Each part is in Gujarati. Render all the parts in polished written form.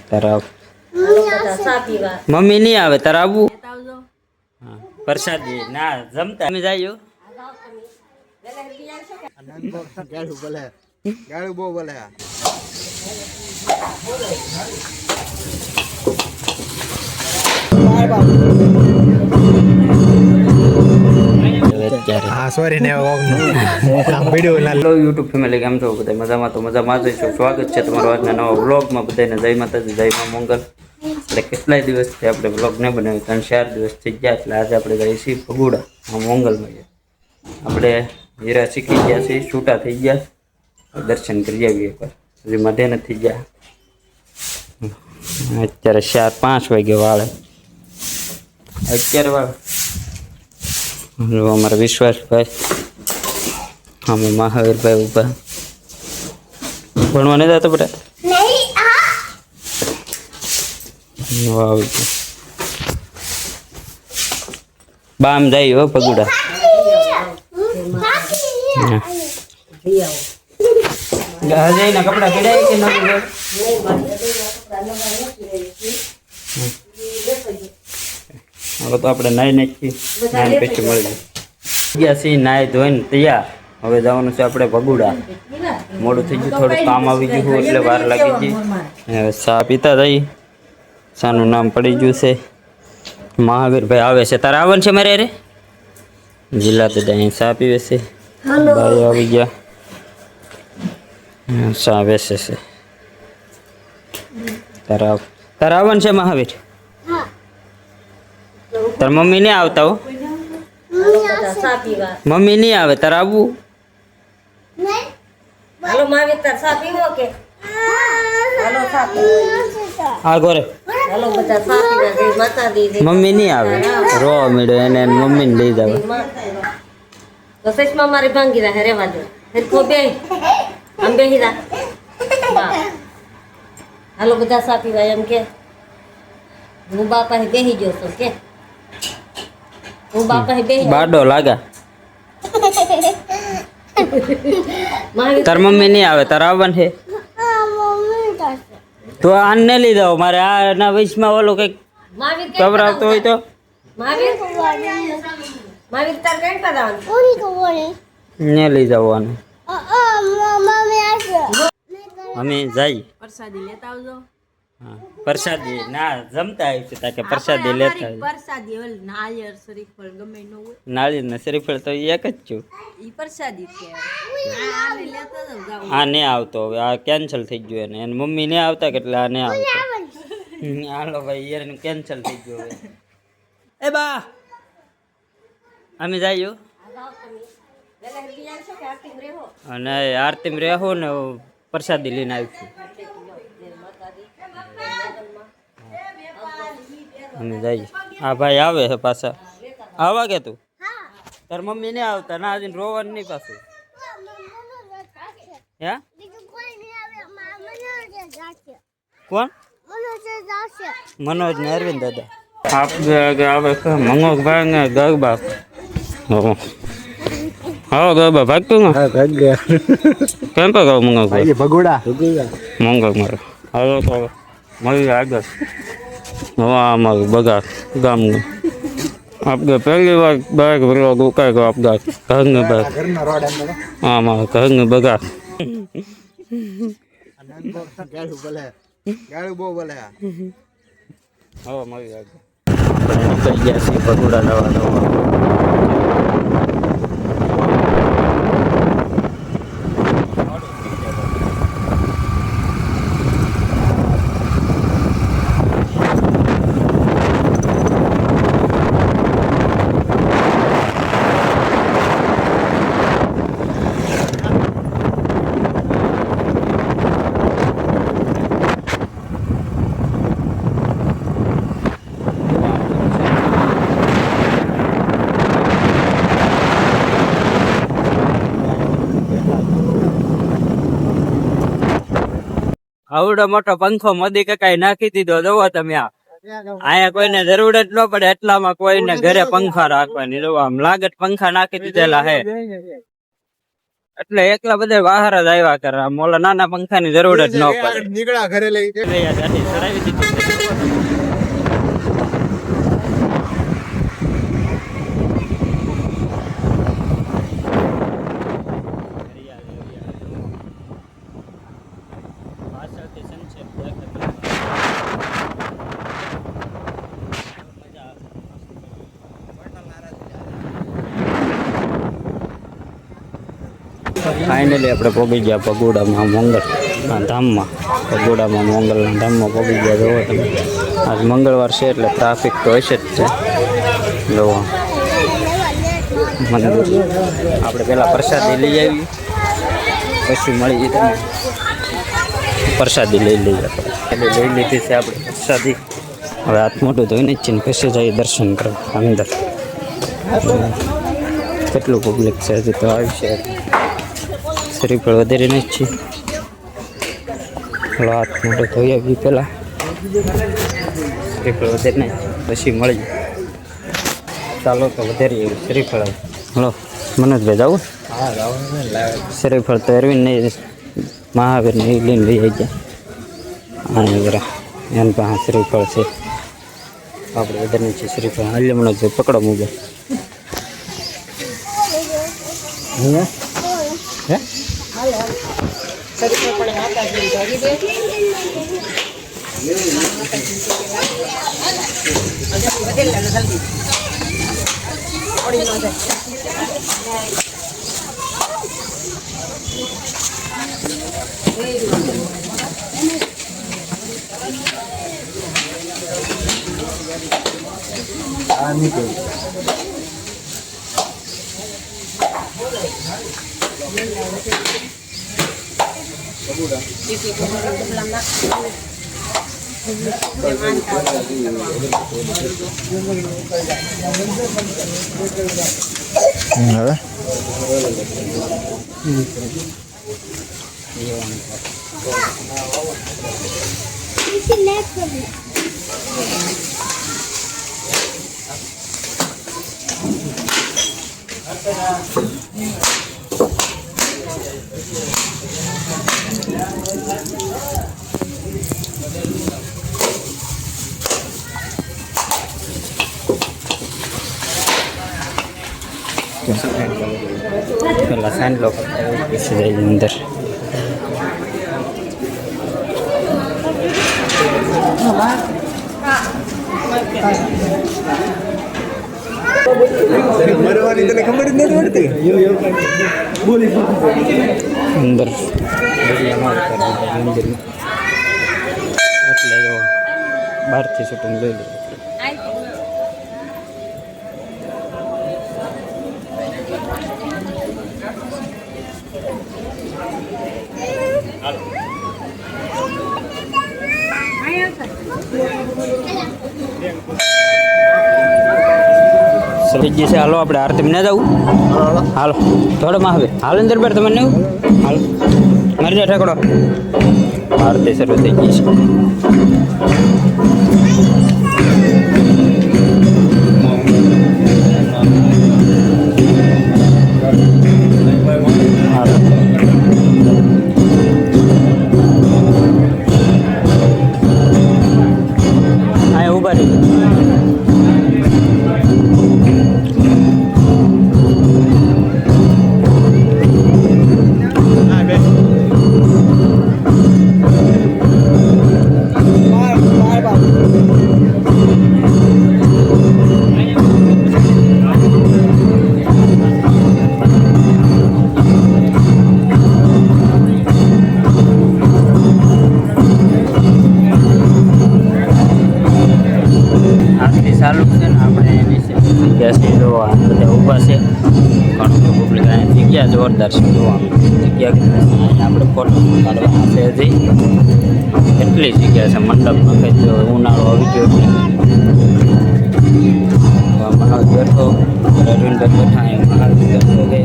તારા મમ્મી નહીં આવે તારા આવવું હા પ્રસાદી ના જમતા અમે જઈએ ગાળું બહુ બોલે યુટ્યુબ ફેમિલી કેમ છો બધા મજામાં તો મજામાં જ છો સ્વાગત છે તમારો આજના નવા વ્લોગમાં બધાને જય માતાજી જય મા મંગલ એટલે કેટલાય દિવસથી આપણે વ્લોગ ન બનાવ્યો 3-4 દિવસ થઈ ગયા એટલે આજે આપણે જઈએ છીએ ભગુડા મંગલમાં આપણે હીરા શીખી ગયા છીએ છૂટા થઈ ગયા દર્શન કરી આવીએ એકવાર હજી મધે નથી ગયા અત્યારે 4-5 વાગે વાળે અત્યારે વાળે અમારા વિશ્વાસભાઈ અમે મહાવીરભાઈ ઉભા ભણવા નથી જતો બેટા આવી ગયું બામ જાય હો પગુડા હજયના કપડા કઢાય કે નથી હવે તો આપણે નાઈ નાખીએ નાઈ પછી મળી ગયા છીએ નાઈ ધોઈને તૈયાર હવે જવાનું છે આપણે ભગુડા મોડું થઈ ગયું થોડું કામ આવી ગયું એટલે વાર લાગી ગઈ હવે ચા પીતા જઈએ ચાનું નામ પડી ગયું છે મહાવીરભાઈ આવે છે તારે આવવાનું છે મારે રે જિલ્લા દાદા અહીં ચા પીવે છે ભાઈ આવી ગયા ચા વેચે છે તારા આવવાનું છે મહાવીર તાર મમ્મી નહીં આવતા હો મમ્મી નહીં આવે તારે આવવું હા ગોરે મમ્મી નહીં આવે રો મેળો એને મમ્મી ને લઈ જાવ રસોઈમાં મારી ભાંગી રહ્યા રેવા દો હેરખો બે આમ બેહી રા હાલો બધા સા પીવા એમ કે હું બાપા બેહી ગયો છું કે હું બાપા બેહી બાડો લાગા તાર મમ્મી નહીં આવે તાર આવવાનું છે તો આને લઈ જાઓ મારે આ ના વયસમાં ઓલો કઈક ગભરાવતો હોય તો ને લઈ જવાનું અમે જઈ પ્રસાદી લેતા આવજો હા પ્રસાદી ના જમતા આવી છે કે પ્રસાદી લેતા પ્રસાદી ઓલ નાળિયેર શ્રીફળ ગમે ન હોય નાળિયેર ને શ્રીફળ તો એક જ છું ઈ પ્રસાદી કહેવાય આને લેતા જાવ આ ને આવતો હવે આ કેન્સલ થઈ ગયું એને એની મમ્મી ને આવતા એટલે આ ને આવતો હાલો ભાઈ એનું કેન્સલ થઈ ગયું હવે એ બા અમે જઈએ અને આરતીમ રહેવો ને પ્રસાદી લઈને આવીશું અમે જઈએ હા ભાઈ આવે છે પાછા આવા કે તું તાર મમ્મી ને આવતા ના આજે રોવાનું નહીં પાછું હે કોણ મનોજ ને અરવિંદ દાદા આપ આવે મંગોક ભાઈ ને ગરબા હા ગરબા ભાગતું ને ભાગ ગયા કેમ પર ગાવ મંગોક ભાઈ ભગોડા મંગોક મારો હાલો તો મળી આગળ હવે અમારું બગા ગામનું આપણે પહેલી વાર બાઈક ભરવા ગોકાઈ ગયો આપણા ઘરનું બાઈક હા મારા ઘરનું બગા ગાળું બહુ બોલે હવે મળી આગળ આપણે નીકળી ગયા છીએ ભગુડા નવા આવડો મોટો પંખો મોદી કાકાએ નાખી દીધો જોવો તમે અહીંયા કોઈને જરૂર જ ન પડે એટલામાં કોઈને ઘરે પંખા રાખવાની જો આમ લાગત પંખા નાખી દીધેલા હે એટલે એકલા બધા બહાર જ આવ્યા કરે મોલા નાના પંખાની જરૂર જ ન પડે નીકળ્યા ઘરે લઈ ચડાવી દીધું ફાઇનલી આપણે પહોંચી ગયા ભગોડામાં મંગળ ધામમાં ભગોડામાં મંગળના ધામમાં પહોંચી ગયા જોવો તમે આજ મંગળવાર છે એટલે ટ્રાફિક તો હશે જ છે જોવો મંદિર આપણે પહેલાં પ્રસાદી લઈ આવી પછી મળી જઈએ તમે પ્રસાદી લઈ લઈએ આપણે એટલે લઈ લીધી છે આપણે પ્રસાદી હવે હાથ મોટું ધોઈને જ છે ને પછી જઈએ દર્શન કરવા અંદર કેટલું પબ્લિક છે હજી તો આવશે શ્રીફળ વધારે જ છે હાથ મોટો ધોઈ આવી પહેલાં શ્રીફળ વધારે નહીં પછી મળી ચાલો તો વધારે શ્રીફળ હલો મનોજભાઈ જાવું શ્રીફળ તો અરવિંદ નહીં મહાવીર ને લઈને લઈ આવી ગયા અને જરા એની પાસે શ્રીફળ છે આપણે વધારે છે શ્રીફળ હાલ્ય મનોજભાઈ પકડો મોબાઈલ હે પેલા સાંજ લોકો પછી જાય અંદર મરવાની તને ખબર જ નથી પડતી અંદર મંદિરમાં એટલે જો બહારથી શૂટિંગ લઈ લે સબજી છે હાલો આપણે આરતી ના જવું હાલો થોડોમાં હવે હાલ અંદર પર તમે નહીં હાલ મારી જાય ઠેકડો આરતી શરૂ થઈ ગઈ છે અહીંયા ઊભા રહી ચાલુ છે ને આપણે એની જગ્યા છે જોવા બધા ઊભા છે ઘણું પબ્લિક અહીંયા જગ્યા જોરદાર છે જોવા જગ્યા આપણે ફોટો કાઢવાના છે હજી એટલી જગ્યા છે મંડપમાં કંઈ જો ઉનાળો આવી ગયો એટલે મનોજ બેઠો રવિન્દર બેઠા એમ બેઠો કે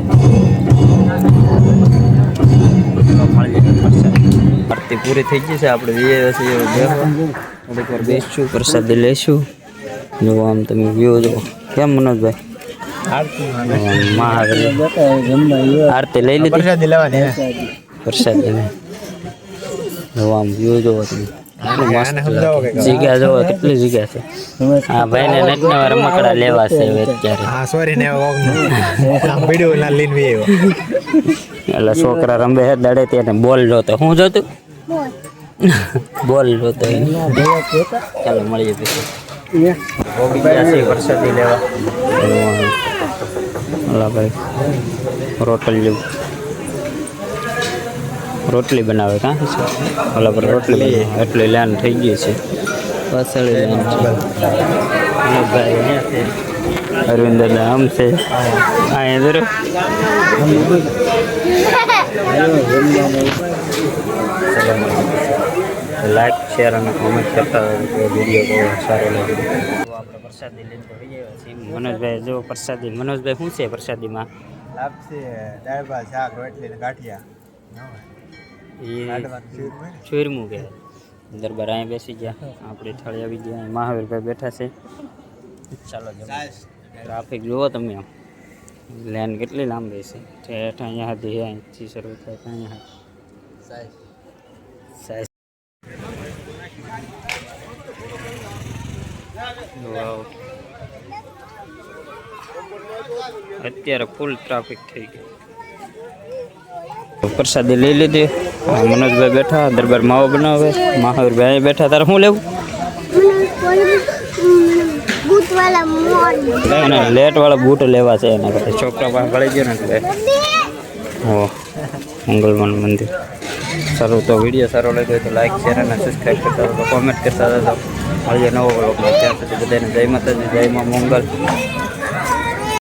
આરતી પૂરી થઈ ગઈ છે આપણે વ્યવ છે થોડીક વાર બેસશું પ્રસાદી લઈશું જો આમ તમે વ્યૂ જુઓ કેમ મનોજભાઈ મહાવીર આરતી લઈ લીધી પ્રસાદી લેવાની હે પ્રસાદી ને આમ વ્યૂ જોવો તમે કેટલું આને સમજાવો કે મસ્ત જગ્યા જોવો કેટલી જગ્યા છે હા ભાઈ ને નટના રમકડા લેવા છે હવે અત્યારે હા સોરી ને ઓગનો આમ વિડિયો ના લીન વી આવ્યો એટલે છોકરા રમે હે દડે ત્યાં બોલ જોતો હું જોતું બોલ જોતો ચાલો મળીએ પછી પ્રસાદી લેવા ઓલા ભાઈ રોટલી બનાવે કાં ઓલા પર રોટલી બનાવે એટલી લાઈન થઈ ગઈ છે પાછળ લાઈન છે ભાઈ અહીંયા છે અરવિંદ આમ છે અહીંયા જરો લાઈક શેર અને કોમેન્ટ કરતા વિડીયો બહુ સારો લાગે આપણે પ્રસાદી લઈને આવી ગયા છીએ મનોજભાઈ જો પ્રસાદી મનોજભાઈ શું છે પ્રસાદીમાં લાપસી દાળ ભાત શાક રોટલી ને ગાંઠિયા એ ચોરમું કહેવાય દરબાર અહીંયા બેસી ગયા આપણે થાળી આવી ગયા મહાવીરભાઈ બેઠા છે ચાલો ટ્રાફિક જુઓ તમે આમ લાઈન કેટલી લાંબી છે ઠેઠ અહીંયા હતી અહીંથી શરૂ થાય અહીંયા વાવ અત્યારે ફૂલ ટ્રાફિક થઈ ગયું પ્રસાદી લઈ લીધી મનોજભાઈ બેઠા દરબાર માવો બનાવે મહાવીરભાઈ બેઠા તારે શું લેવું લેટ વાળા બૂટ લેવા છે એના કરતા છોકરા પાસે ગળી ગયો ને એટલે હો મંગલવાન મંદિર સારું તો વિડીયો સારો લાગ્યો તો લાઈક શેર અને સબસ્ક્રાઈબ કરતા હતો કોમેન્ટ કરતા હતા મળીએ નવો બ્લોગમાં ત્યાં સુધી બધાને જય માતાજી જય માં મંગલ